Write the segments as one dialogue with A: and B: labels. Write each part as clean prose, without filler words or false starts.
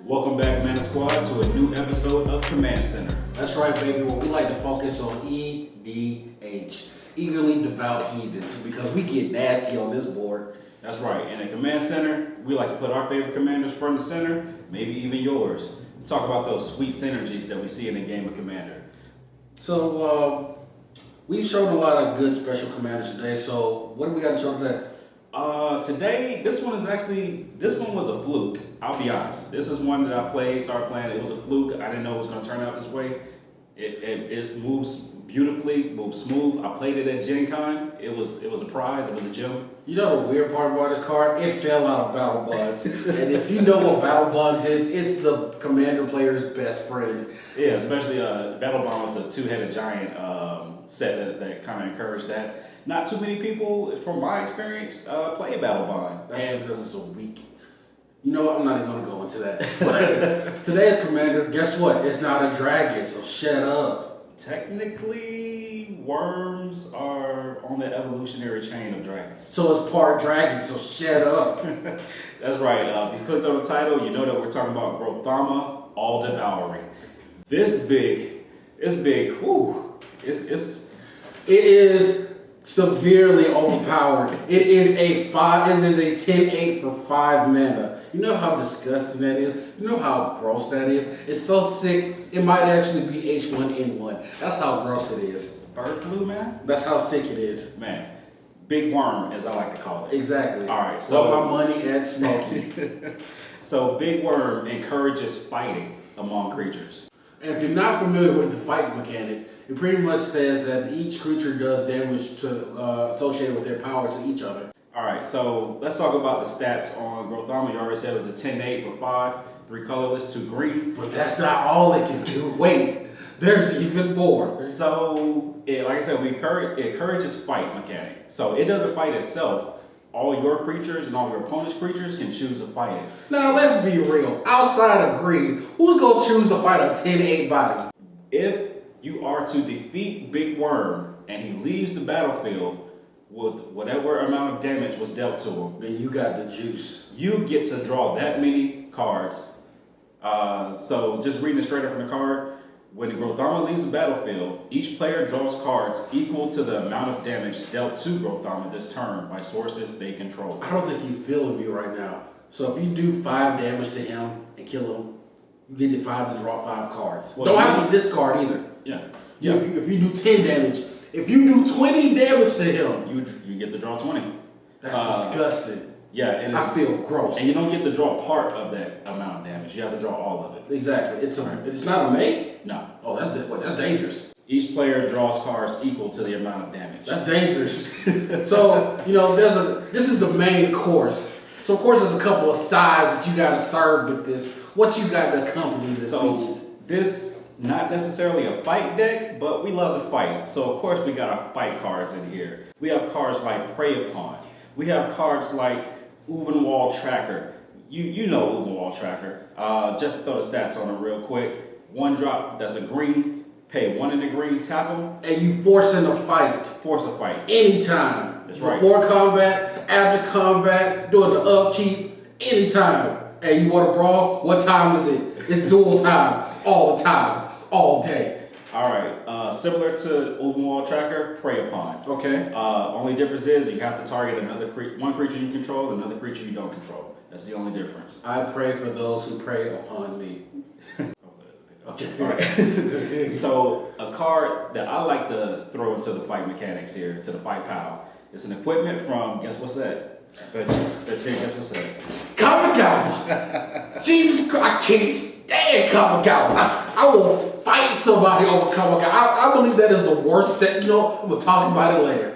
A: Welcome back, Mana Squad, to a new episode of Command Center.
B: That's right, baby. Well, we like to focus on EDH, eagerly devout heathens, because we get nasty on this board.
A: That's right. And at Command Center, we like to put our favorite commanders front and center, maybe even yours. And talk about those sweet synergies that we see in the game of Commander.
B: So, we've shown a lot of good special commanders today. So, what do we got to show today?
A: Today, this one was a fluke. I'll be honest. This is one that I started playing. It was a fluke. I didn't know it was going to turn out this way. It moves beautifully, moves smooth. I played it at Gen Con. It was a prize. It was a gem.
B: You know the weird part about this card? It fell out of Battle Bonds. And if you know what Battle Bonds is, it's the commander player's best friend.
A: Yeah, especially Battle Bond was a two-headed giant set that kind of encouraged that. Not too many people, from my experience, play Battle Bond.
B: That's because it's so weak. You know what? I'm not even going to go into that. But today's commander, guess what? It's not a dragon, so shut up.
A: Technically, worms are on the evolutionary chain of dragons.
B: So it's part dragon, so shut up.
A: That's right. If you clicked on the title, you know that we're talking about Grothama, All-Devouring. It's big. Whew. It
B: is severely overpowered. It is a 10-8 for 5 mana. You know how disgusting that is? You know how gross that is? It's so sick, it might actually be H1N1. That's how gross it is.
A: Bird flu, man?
B: That's how sick it is.
A: Man. Big worm, as I like to call it.
B: Exactly.
A: All right, so
B: my money at Smokey.
A: So Big Worm encourages fighting among creatures.
B: And if you're not familiar with the fight mechanic, it pretty much says that each creature does damage associated with their powers to each other.
A: All right, so let's talk about the stats on Grothama. You already said it was a 10-8 for 5, 3 colorless, 2 green.
B: But that's not all it can do. Wait, there's even more.
A: So, like I said, it encourages fight mechanic. So it doesn't fight itself. All your creatures and all your opponent's creatures can choose to fight it.
B: Now, let's be real. Outside of green, who's going to choose to fight a 10-8 body?
A: If you are to defeat Big Worm and he leaves the battlefield with whatever amount of damage was dealt to him,
B: then you got the juice.
A: You get to draw that many cards. So just reading it straight up from the card, when the Grothama leaves the battlefield, each player draws cards equal to the amount of damage dealt to Grothama this turn by sources they control.
B: I don't think you're feeling me right now. So if you do 5 damage to him and kill him, you get the 5 to draw 5 cards. Well, don't have to discard either.
A: Yeah.
B: If you do 10 damage, if you do 20 damage to him,
A: you get to draw 20.
B: That's disgusting.
A: Yeah,
B: I feel gross.
A: And you don't get to draw part of that amount of damage. You have to draw all of it.
B: Exactly. It's not a make?
A: No.
B: Oh, that's dangerous.
A: Each player draws cards equal to the amount of damage.
B: That's dangerous. So, this is the main course. So, of course, there's a couple of sides that you got to serve with this. What you got to accompany this beast?
A: This, not necessarily a fight deck, but we love to fight. So, of course, we got our fight cards in here. We have cards like Prey Upon. We have cards like Untitled Tracker. You know Untitled Tracker. Just to throw the stats on it real quick. 1 drop, that's a green. Pay 1 in the green, tap them.
B: And you forcing a fight.
A: Force a fight.
B: Anytime.
A: That's right.
B: Before combat, after combat, during the upkeep, anytime. Hey, you want to brawl? What time is it? It's dual time. All the time. All day.
A: All right. Similar to Untitled Tracker, Prey Upon.
B: Okay.
A: Only difference is you have to target one creature you control, another creature you don't control. That's the only difference.
B: I pray for those who prey upon me.
A: Okay. All right. So a card that I like to throw into the fight mechanics here, to the fight pile, is an equipment from, guess what's that? Guess what's that?
B: Kamigawa! Jesus Christ, I can't stand Kamigawa. I will fight somebody over Kamigawa. I believe that is the worst set. I'm going to talk about it later.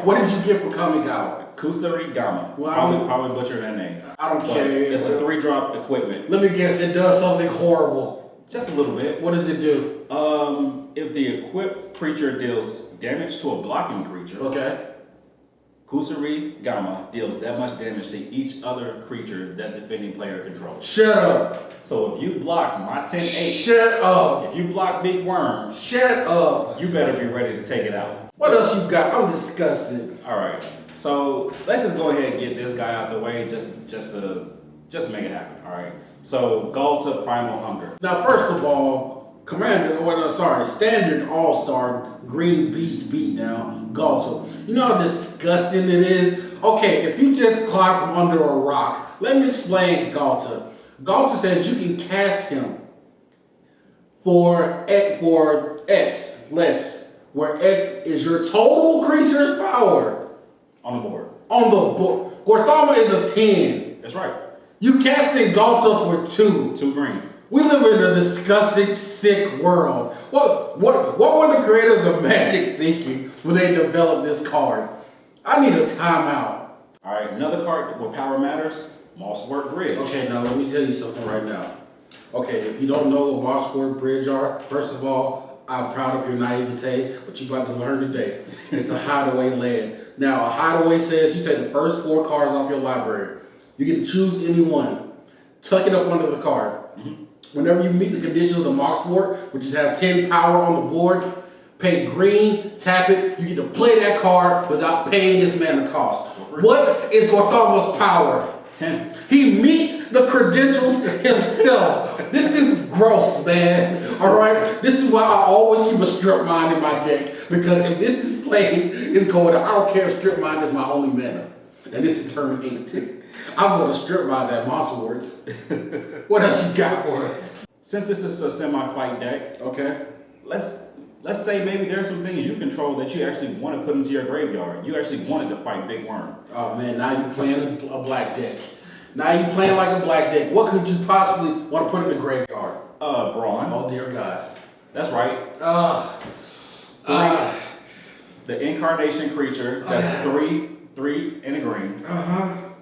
B: What did you get from Kamigawa?
A: Kusarigama.
B: Well,
A: probably butchering that name.
B: I don't care.
A: It's a 3-drop equipment.
B: Let me guess, it does something horrible.
A: Just a little bit.
B: What does it do?
A: If the equipped creature deals damage to a blocking creature,
B: okay,
A: Kusarigama deals that much damage to each other creature that defending player controls.
B: Shut up.
A: So if you block my 10-8,
B: shut up.
A: If you block Big Worm,
B: shut up.
A: You better be ready to take it out.
B: What else you got? I'm disgusted.
A: All right. So let's just go ahead and get this guy out the way, just to make it happen. All right. So Ghalra Primal Hunger.
B: Now, first of all, standard all-star green beast beatdown, Ghalra. You know how disgusting it is? Okay, if you just climb from under a rock, let me explain Ghalra. Ghalra says you can cast him for X less, where X is your total creature's power.
A: On the board.
B: On the board. Grothama is a 10.
A: That's right.
B: You casted Ghalra for 2.
A: 2 green.
B: We live in a disgusting, sick world. What were the creators of Magic thinking when they developed this card? I need a timeout.
A: All right, another card where power matters, Mosswork Bridge.
B: Okay, now let me tell you something right now. Okay, if you don't know what Mosswork Bridge are, first of all, I'm proud of your naivete, but you're about to learn today. It's a hideaway land. Now, a hideaway says you take the first 4 cards off your library. You get to choose any one. Tuck it up under the card. Mm-hmm. Whenever you meet the condition of the Mosswork, which is have 10 power on the board, pay green, tap it, you get to play that card without paying its mana cost. What is Grothama's power?
A: 10.
B: He meets the credentials himself. This is gross, man. All right? This is why I always keep a strip mine in my deck. Because if this is played, it's going to, I don't care if strip mine is my only mana. And this is turn 8. I'm going to strip mine that Mossworks. What else you got for us?
A: Since this is a semi-fight deck,
B: Okay.
A: let's say maybe there are some things you control that you actually want to put into your graveyard. You actually wanted to fight Big Worm.
B: Oh man, now you playing a black deck. Now you playing like a black deck. What could you possibly want to put in the graveyard?
A: Brawn.
B: Oh dear God.
A: That's right. The incarnation creature. That's 3 and a green.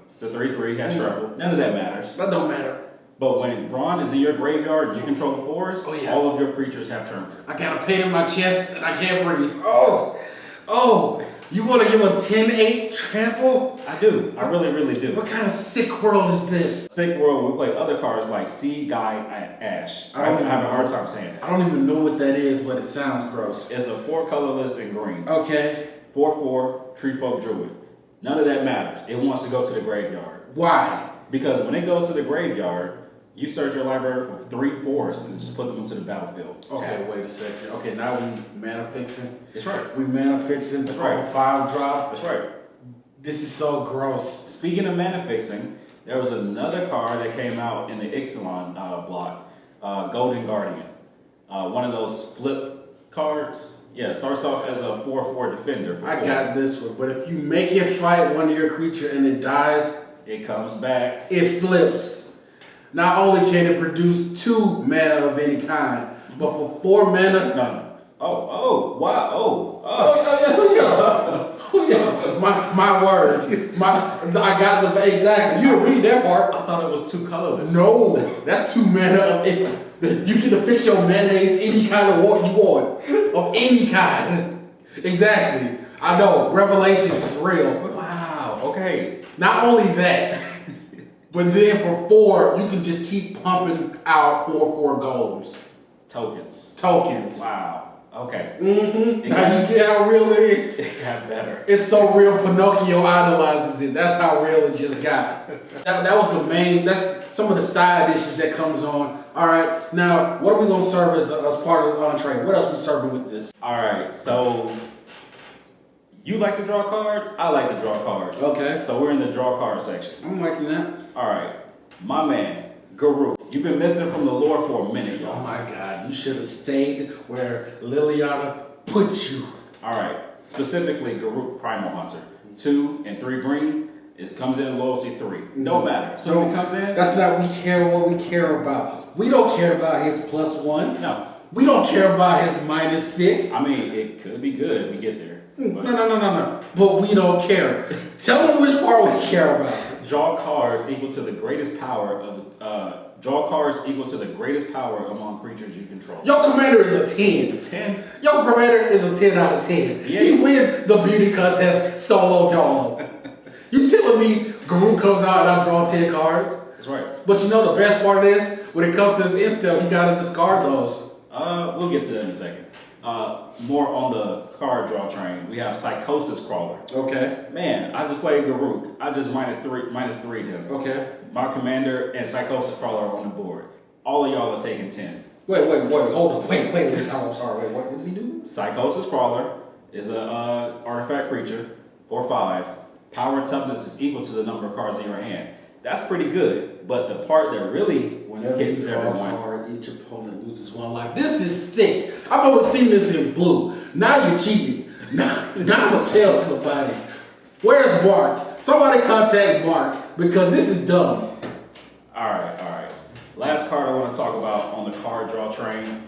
A: It's a 3/3. Has trouble. None of that matters.
B: That don't matter.
A: But when Brawn is in your graveyard and you control the forest, all of your creatures have trample.
B: I got a pain in my chest and I can't breathe. Oh, you want to give a 10-8 trample?
A: I do. I really, really do.
B: What kind of sick world is this?
A: Sick world, we play other cards like Sea, Guy, and Ash. I have a hard time saying it.
B: I don't even know what that is, but it sounds gross.
A: It's a 4 colorless and green.
B: Okay.
A: 4/4 Tree Folk Druid. None of that matters. It wants to go to the graveyard.
B: Why?
A: Because when it goes to the graveyard, you search your library for 3 forests and just put them into the battlefield.
B: Okay, wait a second. Okay, now we mana fixing.
A: That's right.
B: We mana fixing.
A: That's right.
B: 5 drop.
A: That's right.
B: This is so gross.
A: Speaking of mana fixing, there was another card that came out in the Ixalan block, Golden Guardian. One of those flip cards. Yeah, it starts off as a 4/4 defender. For 4.
B: I got this one, but if you make it fight one of your creature and it dies,
A: it comes back.
B: It flips. Not only can it produce 2 mana of any kind, but for 4 mana.
A: No. Wow.
B: My word. I got the exactly. You didn't read that part.
A: I thought it was 2 colorless.
B: No, that's 2 mana of it. You get to fix your mayonnaise any kind of what you want. Of any kind. Exactly. I know. Revelations is real.
A: Wow. Okay.
B: Not only that, but then for 4, you can just keep pumping out 4/4 golems. Tokens.
A: Wow. Okay.
B: Mm-hmm. Now you get how real it is.
A: It got better.
B: It's so real, Pinocchio idolizes it. That's how real it just got. That was the main, that's some of the side dishes that comes on. All right, now what are we going to serve as part of the entree? What else are we serving with this?
A: All right, so you like to draw cards? I like to draw cards.
B: Okay.
A: So we're in the draw card section.
B: I'm liking that.
A: All right, my man, Ghalra. You've been missing from the lore for a minute, y'all.
B: Oh my God, you should have stayed where Liliana put you.
A: All right, specifically Ghalra Primal Hunter. 2 and 3 green. It comes in loyalty 3. Don't matter. As soon as it comes in.
B: That's not what we care about. We don't care about his +1.
A: No.
B: We don't care about his -6.
A: I mean, it could be good if we get there.
B: No. But we don't care. Tell them which part we care about.
A: Draw cards equal to the greatest power among creatures you control.
B: Your commander is a 10.
A: 10?
B: Your commander is a 10 out of 10.
A: Yes.
B: He wins the beauty contest solo dolo. You telling me Ghalra comes out and I draw 10 cards?
A: That's right.
B: But you know the best part is, when it comes to his instant, you gotta discard those.
A: We'll get to that in a second. More on the card draw train, we have Psychosis Crawler.
B: Okay.
A: Man, I just played Garuk. I just -3 him.
B: Okay.
A: My commander and Psychosis Crawler are on the board. All of y'all are taking 10.
B: Wait, hold on. Wait, I'm sorry. Wait, what does he do?
A: Psychosis Crawler is a artifact creature, 4/5. Power and toughness is equal to the number of cards in your hand. That's pretty good, but the part that really
B: Whenever
A: hits
B: you draw
A: everyone.
B: a card, each opponent loses 1 life. This is sick. I've always seen this in blue. Now you're cheating. Now I'm gonna tell somebody. Where's Mark? Somebody contact Mark because this is dumb.
A: All right. Last card I want to talk about on the card draw train.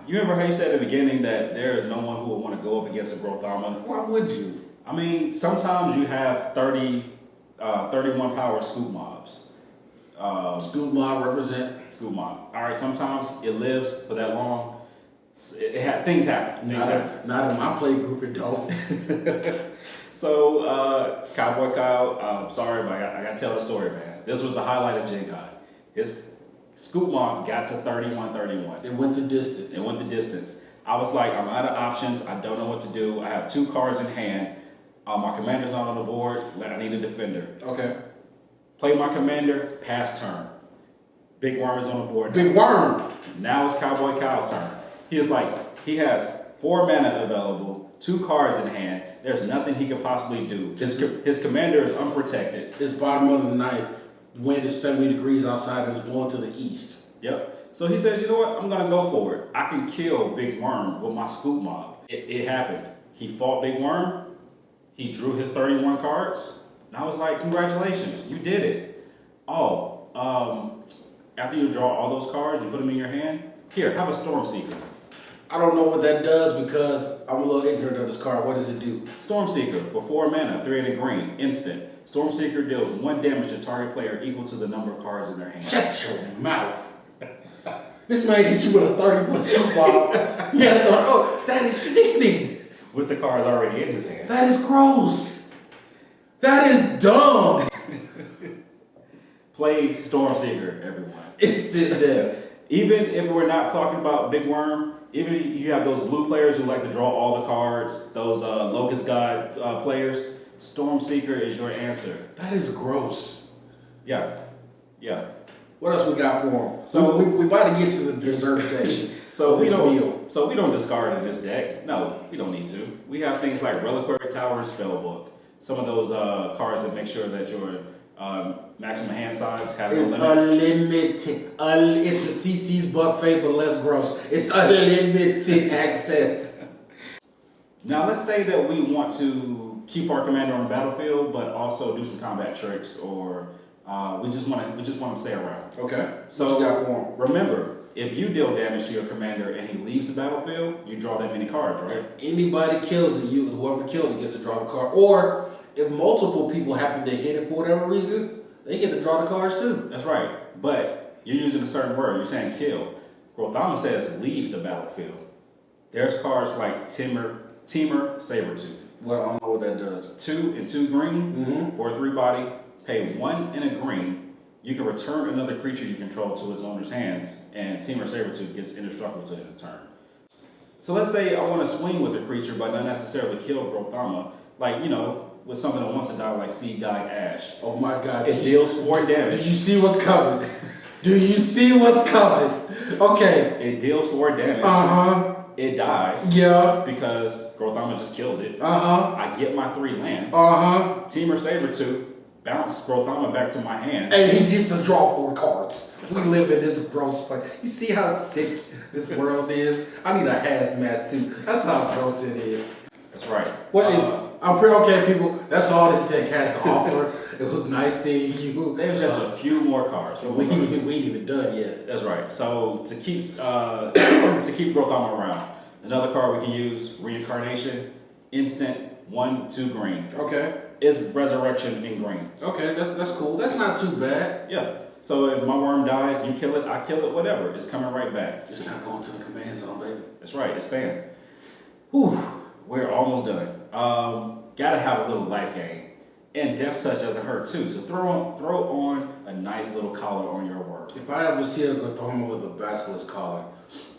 A: You remember how you said at the beginning that there is no one who would want to go up against a Grothama?
B: Why would you?
A: I mean, sometimes you have 31 power scoop mobs.
B: Scoop mob represent.
A: Scoop mob. All right, sometimes it lives for that long. Things happen.
B: Not in my play group, it don't.
A: So, Cowboy Kyle, I'm sorry, but I got to tell a story, man. This was the highlight of Gen Con. His scoop mob got to 31.
B: It went the distance.
A: I was like, I'm out of options. I don't know what to do. I have 2 cards in hand. My commander's not on the board. I need a defender.
B: Okay.
A: Play my commander, pass turn. Big Worm is on the board.
B: Big Worm.
A: Now it's Cowboy Kyle's turn. He has 4 mana available, 2 cards in hand. There's nothing he can possibly do. His commander is unprotected.
B: It's bottom of the ninth. Wind is 70 degrees outside and it's blowing to the east.
A: Yep. So he says, you know what? I'm going to go for it. I can kill Big Worm with my scoop mob. It happened. He fought Big Worm. He drew his 31 cards. And I was like, congratulations, you did it. After you draw all those cards, you put them in your hand. Here, have a Storm Seeker.
B: I don't know what that does because I'm a little ignorant of this card. What does it do?
A: Storm Seeker for 4 mana, 3 and a green, instant. Storm Seeker deals 1 damage to target player equal to the number of cards in their hand.
B: Shut your mouth. This man hit you with a 30+ scoop ball. That is sickening.
A: With the cards already in his hand.
B: That is gross. That is dumb.
A: Play Storm Seeker, everyone.
B: Instant death.
A: Even if we're not talking about Big Worm, even if you have those blue players who like to draw all the cards, those Locust God players, Storm Seeker is your answer.
B: That is gross.
A: Yeah.
B: What else we got for him?
A: So
B: we about to get to the dessert section.
A: So we don't discard in this deck. No, we don't need to. We have things like Reliquary Tower and Spellbook. Some of those cards that make sure that your maximum hand size has
B: it's
A: no limit.
B: Unlimited. It's a CC's buffet, but less gross. It's unlimited access.
A: Now let's say that we want to keep our commander on the battlefield, but also do some combat tricks, or we just want to stay around.
B: Okay.
A: So
B: what you got for him?
A: Remember, if you deal damage to your commander and he leaves the battlefield, you draw that many cards, right?
B: If anybody kills it, whoever killed it gets to draw the card. Or if multiple people happen to hit it for whatever reason, they get to draw the cards too.
A: That's right. But you're using a certain word. You're saying kill. Grothama says leave the battlefield. There's cards like Temur Sabertooth.
B: Well, I don't know what that does.
A: 2 and 2 green, or 3 body, pay 1 and a green. You can return another creature you control to its owner's hands, and Temur Sabertooth gets indestructible to end the turn. So let's say I want to swing with the creature, but not necessarily kill Grothama. Like, with something that wants to die, like Seed Guide Ash.
B: Oh my God.
A: It deals 4 damage.
B: Did you see what's coming? Do you see what's coming? Okay.
A: It deals 4 damage. It dies.
B: Yeah.
A: Because Grothama just kills it.
B: I
A: get my 3 land. Temur Sabertooth bounce Grothama back to my hand.
B: And he gets to draw 4 cards. We live in this gross place. You see how sick this world is? I need a hazmat suit. That's how gross it is.
A: That's right.
B: I'm pretty okay, people. That's all this deck has to offer. It was nice seeing you.
A: There's just a few more cards.
B: We ain't even done yet.
A: That's right. So to keep Grothama around, another card we can use, Reincarnation, instant, 1, 2 green.
B: Okay.
A: It's Resurrection in green.
B: Okay, that's cool. That's not too bad.
A: Yeah. So if my worm dies, you kill it, I kill it, whatever. It's coming right back.
B: It's not going to the command zone, baby.
A: That's right. It's staying. Whew. We're almost done. Gotta have a little life gain. And Death Touch doesn't hurt too. So throw on a nice little collar on your worm.
B: If I ever see a Grothama with a Basilisk collar,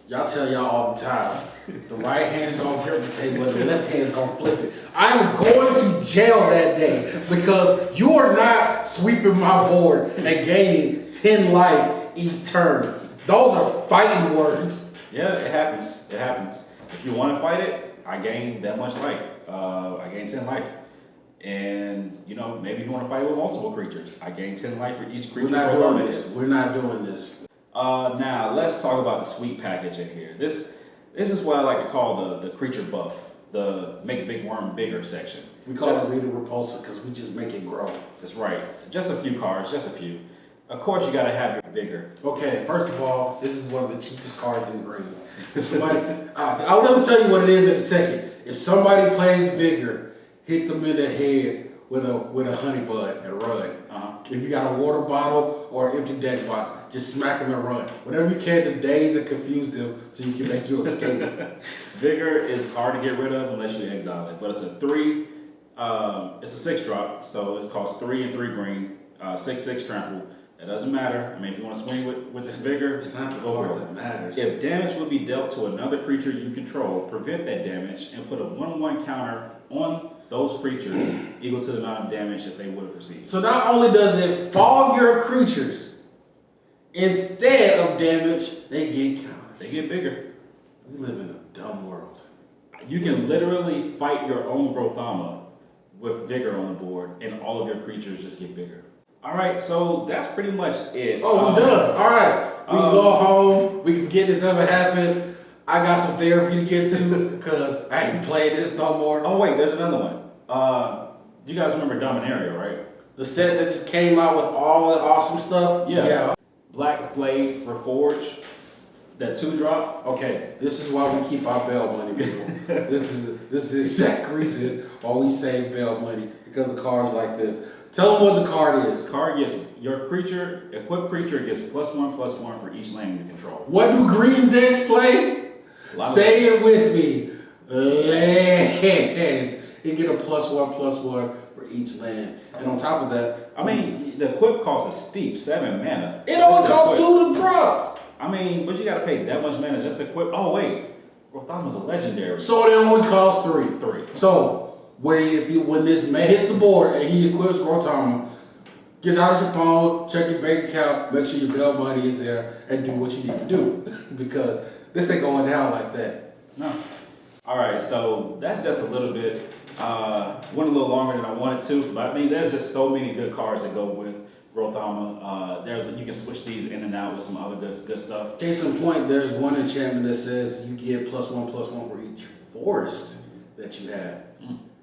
B: Y'all tell y'all all the time. The right hand's gonna grip the table and the left hand's gonna flip it. I'm going to jail that day because you are not sweeping my board and gaining 10 life each turn. Those are fighting words.
A: Yeah, it happens. It happens. If you want to fight it, I gain that much life. I gain 10 life. And, you know, maybe you want to fight it with multiple creatures. I gain 10 life for each creature.
B: We're not doing this. We're not doing this.
A: Now, let's talk about the sweet package in here. This is what I like to call the creature buff, the make big worm bigger section.
B: We call it Reader Repulsive because we just make it grow.
A: That's right. Just a few cards, just a few. Of course, you got to have your vigor.
B: Okay, first of all, this is one of the cheapest cards in green. If somebody, I'll let them tell you what it is in a second. If somebody plays vigor, hit them in the head with a honey bud and run. If you got a water bottle or an empty deck box, just smack them and run. Whatever you can to daze and confuse them so you can make you escape.
A: Vigor is hard to get rid of unless you exile it, but it's a 3. It's a 6-drop, so it costs 3 and 3 green, 6/6 trample. It doesn't matter. I mean, if you want to swing with this vigor,
B: it's not the part that matters.
A: If damage will be dealt to another creature you control, prevent that damage and put a 1/1 counter on those creatures equal to the amount of damage that they would have received.
B: So not only does it fog your creatures, instead of damage, they get countered.
A: They get bigger.
B: We live in a dumb world.
A: You can literally fight your own Grothama with vigor on the board, and all of your creatures just get bigger. All right, so that's pretty much it.
B: Oh, we're done. All right, we can go home. We can forget this ever happened. I got some therapy to get to because I ain't playing this no more.
A: Oh wait, there's another one. You guys remember Dominaria, right?
B: The set that just came out with all that awesome stuff?
A: Yeah. Blackblade Reforged, that 2-drop.
B: Okay, this is why we keep our bail money, people. This is the exact reason why we save bail money, because of cards like this. Tell them what the card is.
A: Card gets your creature, equipped creature gets +1/+1 for each land you control.
B: What do green decks play? Say it with me. Lands. You get a +1/+1 for each land. And on top of that,
A: I mean, the equip cost is steep, 7 mana.
B: It only costs 2 to drop.
A: I mean, but you gotta pay that much mana just to equip. Oh wait, Grothama's a legendary.
B: So it only costs 3.
A: 3.
B: So when this man hits the board and he equips Grothama, get out of your phone, check your bank account, make sure your bail money is there, and do what you need to do. Because this ain't going down like that.
A: No. All right, so that's just a little bit. Went a little longer than I wanted to, but I mean, there's just so many good cards that go with Grothama. You can switch these in and out with some other good stuff.
B: Case in point, there's one enchantment that says you get +1/+1 for each forest that you have.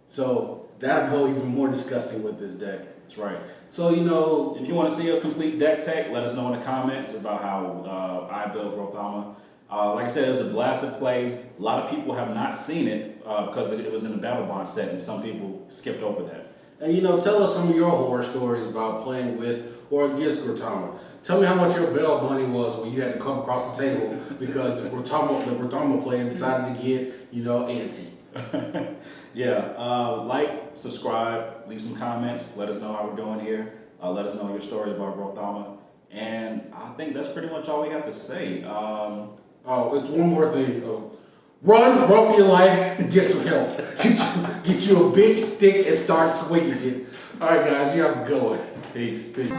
B: So that'll go even more disgusting with this deck.
A: That's right.
B: So, you know,
A: if you want to see a complete deck tech, let us know in the comments about how I built Grothama. Like I said, it was a blast to play. A lot of people have not seen it because it was in the Battle Bond set, and some people skipped over that.
B: And, you know, tell us some of your horror stories about playing with or against Grothama. Tell me how much your bail money was when you had to come across the table because the Grothama player decided to get, you know, antsy.
A: Yeah, like, subscribe, leave some comments, let us know how we're doing here. Let us know your stories about Grothama. And I think that's pretty much all we have to say.
B: It's one more thing. Run for your life, get some help. Get you a big stick and start swinging it. All right, guys, you have a good one.
A: Peace.
B: Peace.